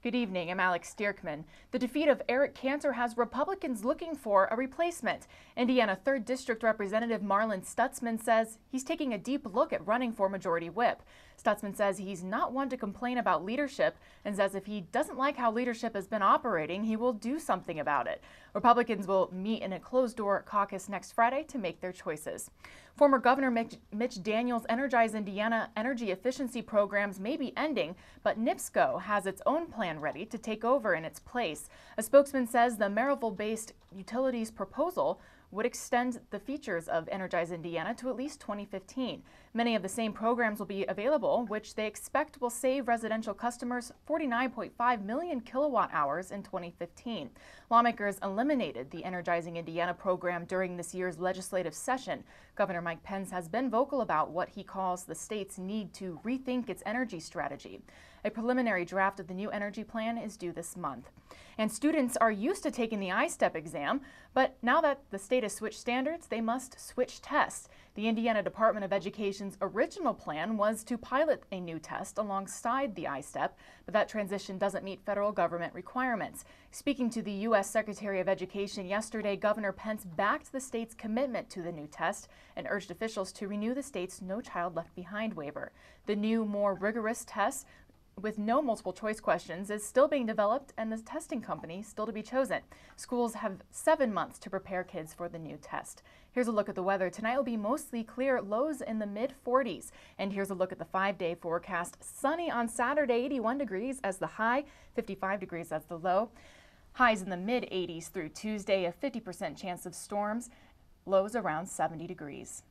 Good evening, I'm Alex Dierckman. The defeat of Eric Cantor has Republicans looking for a replacement. Indiana 3rd District Representative Marlin Stutzman says he's taking a deep look at running for Majority Whip. Stutzman says he's not one to complain about leadership and says if he doesn't like how leadership has been operating, he will do something about it. Republicans will meet in a closed-door caucus next Friday to make their choices. Former Governor Mitch Daniels' Energize Indiana energy efficiency programs may be ending, but NIPSCO has its own plan ready to take over in its place. A spokesman says the Maryville-based utilities proposal would extend the features of Energize Indiana to at least 2015. Many of the same programs will be available, which they expect will save residential customers 49.5 million kilowatt hours in 2015. Lawmakers eliminated the Energizing Indiana program during this year's legislative session. Governor Mike Pence has been vocal about what he calls the state's need to rethink its energy strategy. A preliminary draft of the new energy plan is due this month. And students are used to taking the I-STEP exam, but now that the state has switched standards, they must switch tests. The Indiana Department of Education's original plan was to pilot a new test alongside the I-STEP, but that transition doesn't meet federal government requirements. Speaking to the U.S. Secretary of Education yesterday, Governor Pence backed the state's commitment to the new test and urged officials to renew the state's No Child Left Behind waiver. The new, more rigorous test with no multiple choice questions is still being developed and the testing company still to be chosen. Schools have 7 months to prepare kids for the new test. Here's a look at the weather. Tonight will be mostly clear, lows in the mid-40s. And here's a look at the 5-day forecast. Sunny on Saturday, 81 degrees as the high, 55 degrees as the low. Highs in the mid-80s through Tuesday, a 50% chance of storms. Lows around 70 degrees.